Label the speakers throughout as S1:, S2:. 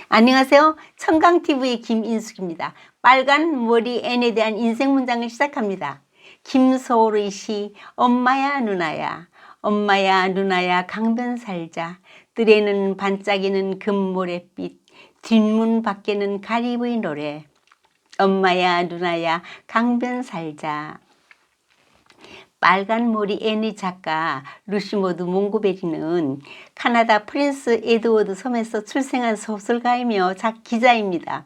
S1: 안녕하세요. 청강TV의 김인숙입니다. 빨간 머리 앤에 대한 인생 문장을 시작합니다. 김소월의 시 엄마야 누나야 엄마야 누나야 강변 살자 뜰에는 반짝이는 금모래빛 뒷문 밖에는 가리브의 노래 엄마야 누나야 강변 살자. 빨간 머리 앤의 작가 루시모드 몽고베리는 카나다 프린스 에드워드 섬에서 출생한 소설가이며 기자입니다.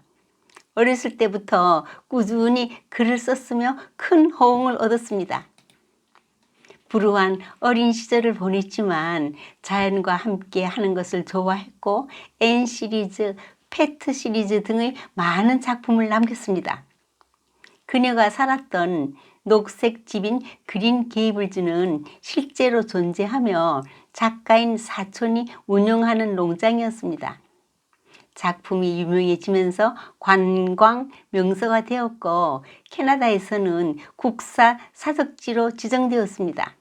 S1: 어렸을 때부터 꾸준히 글을 썼으며 큰 호응을 얻었습니다. 불우한 어린 시절을 보냈지만 자연과 함께 하는 것을 좋아했고 앤 시리즈, 패트 시리즈 등의 많은 작품을 남겼습니다. 그녀가 살았던 녹색 집인 그린 게이블즈는 실제로 존재하며 작가인 사촌이 운영하는 농장이었습니다. 작품이 유명해지면서 관광 명소가 되었고 캐나다에서는 국사 사적지로 지정되었습니다.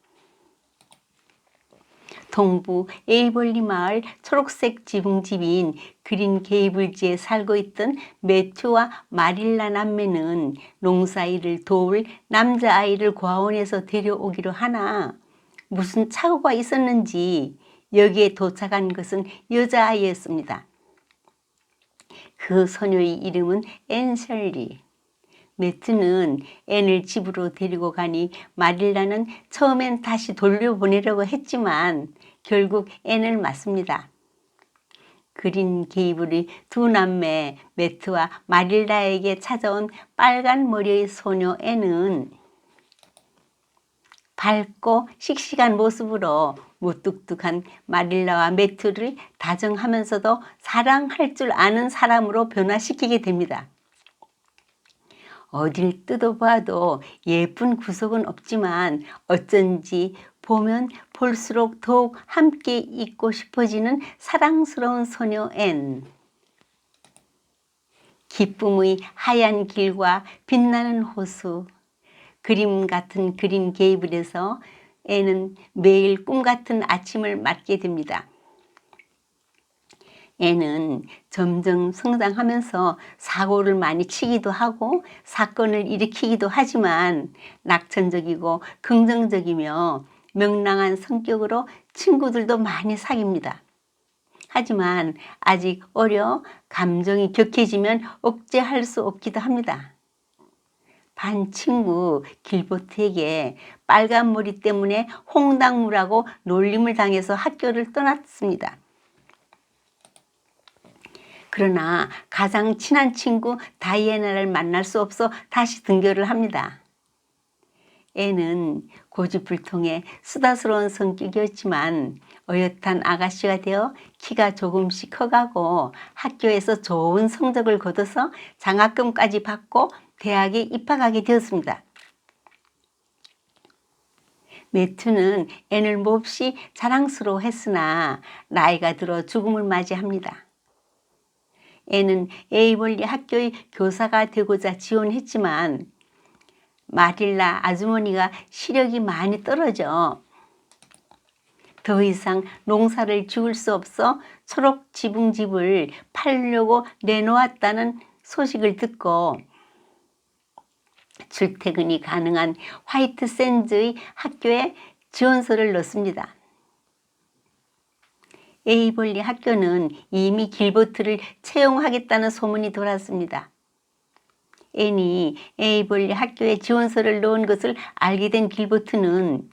S1: 동부 에이벌리 마을 초록색 지붕집인 그린 게이블즈에 살고 있던 매튜와 마릴라 남매는 농사일을 도울 남자아이를 고아원에서 데려오기로 하나 무슨 착오가 있었는지 여기에 도착한 것은 여자아이였습니다. 그 소녀의 이름은 앤 셜리. 매튜는 앤을 집으로 데리고 가니 마릴라는 처음엔 다시 돌려보내려고 했지만 결국 앤을 맞습니다. 그린 게이블의 두 남매 매튜와 마릴라에게 찾아온 빨간 머리의 소녀 앤은 밝고 씩씩한 모습으로 무뚝뚝한 마릴라와 매튜를 다정하면서도 사랑할 줄 아는 사람으로 변화시키게 됩니다. 어딜 뜯어봐도 예쁜 구석은 없지만 어쩐지 보면 볼수록 더욱 함께 있고 싶어지는 사랑스러운 소녀 앤. 기쁨의 하얀 길과 빛나는 호수, 그림 같은 그린 게이블에서 앤은 매일 꿈같은 아침을 맞게 됩니다. 앤은 점점 성장하면서 사고를 많이 치기도 하고 사건을 일으키기도 하지만 낙천적이고 긍정적이며 명랑한 성격으로 친구들도 많이 사귀입니다. 하지만 아직 어려 감정이 격해지면 억제할 수 없기도 합니다. 반 친구 길보트에게 빨간 머리 때문에 홍당무라고 놀림을 당해서 학교를 떠났습니다. 그러나 가장 친한 친구 다이애나를 만날 수 없어 다시 등교를 합니다. 앤은 고집불통의 수다스러운 성격이었지만 어엿한 아가씨가 되어 키가 조금씩 커가고 학교에서 좋은 성적을 거둬서 장학금까지 받고 대학에 입학하게 되었습니다. 매튜는 앤을 몹시 자랑스러워했으나 나이가 들어 죽음을 맞이합니다. 앤은 에이벌리 학교의 교사가 되고자 지원했지만 마릴라 아주머니가 시력이 많이 떨어져 더 이상 농사를 지을 수 없어 초록 지붕집을 팔려고 내놓았다는 소식을 듣고 출퇴근이 가능한 화이트 샌즈의 학교에 지원서를 넣습니다. 에이벌리 학교는 이미 길보트를 채용하겠다는 소문이 돌았습니다. 앤이 에이벌리 학교에 지원서를 넣은 것을 알게 된 길보트는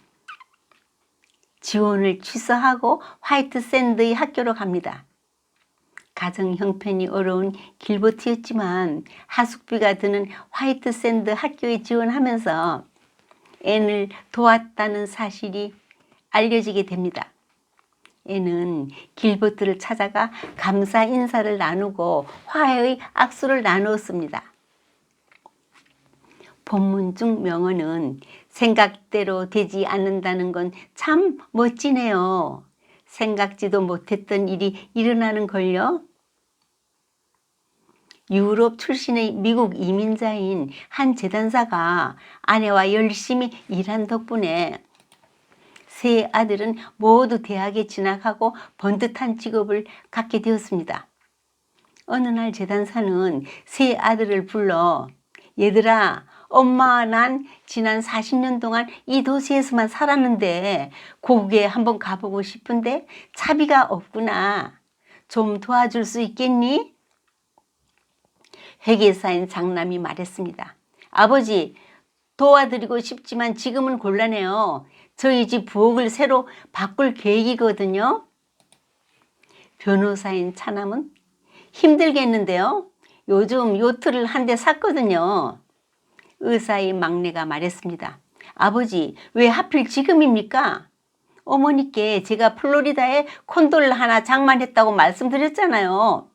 S1: 지원을 취소하고 화이트 샌드의 학교로 갑니다. 가정 형편이 어려운 길보트였지만 하숙비가 드는 화이트 샌드 학교에 지원하면서 앤을 도왔다는 사실이 알려지게 됩니다. 앤은 길보트를 찾아가 감사 인사를 나누고 화해의 악수를 나누었습니다. 본문 중 명언은 생각대로 되지 않는다는 건 참 멋지네요. 생각지도 못했던 일이 일어나는 걸요. 유럽 출신의 미국 이민자인 한 재단사가 아내와 열심히 일한 덕분에 세 아들은 모두 대학에 진학하고 번듯한 직업을 갖게 되었습니다. 어느 날 재단사는 세 아들을 불러 얘들아, 엄마 난 지난 40년 동안 이 도시에서만 살았는데 고국에 한번 가보고 싶은데 차비가 없구나. 좀 도와줄 수 있겠니? 회계사인 장남이 말했습니다. 아버지, 도와드리고 싶지만 지금은 곤란해요. 저희 집 부엌을 새로 바꿀 계획이거든요. 변호사인 차남은 힘들겠는데요. 요즘 요트를 한 대 샀거든요. 의사인 막내가 말했습니다. 아버지, 왜 하필 지금입니까? 어머니께 제가 플로리다에 콘도를 하나 장만했다고 말씀드렸잖아요.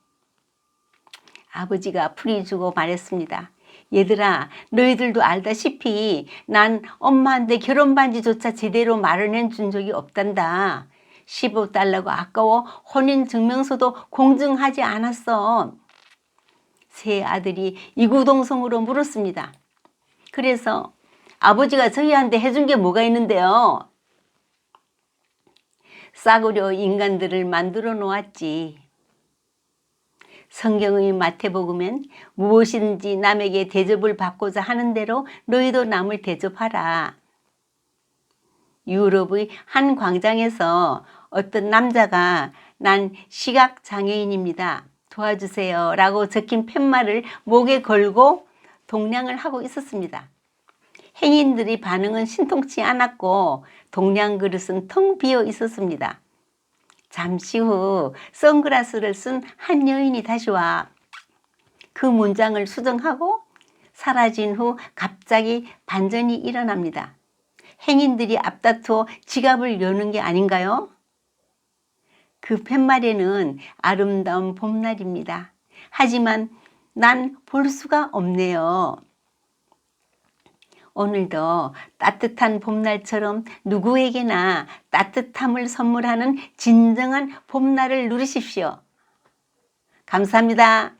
S1: 아버지가 풀이 주고 말했습니다. 얘들아, 너희들도 알다시피 난 엄마한테 결혼 반지조차 제대로 마련해 준 적이 없단다. 15달러가 아까워 혼인증명서도 공증하지 않았어. 세 아들이 이구동성으로 물었습니다. 그래서 아버지가 저희한테 해준 게 뭐가 있는데요? 싸구려 인간들을 만들어 놓았지. 성경의 마태복음엔 무엇이든지 남에게 대접을 받고자 하는 대로 너희도 남을 대접하라. 유럽의 한 광장에서 어떤 남자가 난 시각장애인입니다. 도와주세요 라고 적힌 팻말을 목에 걸고 동냥을 하고 있었습니다. 행인들의 반응은 신통치 않았고 동냥 그릇은 텅 비어 있었습니다. 잠시 후 선글라스를 쓴 한 여인이 다시 와 그 문장을 수정하고 사라진 후 갑자기 반전이 일어납니다. 행인들이 앞다투어 지갑을 여는 게 아닌가요? 그 팻말에는 아름다운 봄날입니다. 하지만 난 볼 수가 없네요. 오늘도 따뜻한 봄날처럼 누구에게나 따뜻함을 선물하는 진정한 봄날을 누리십시오. 감사합니다.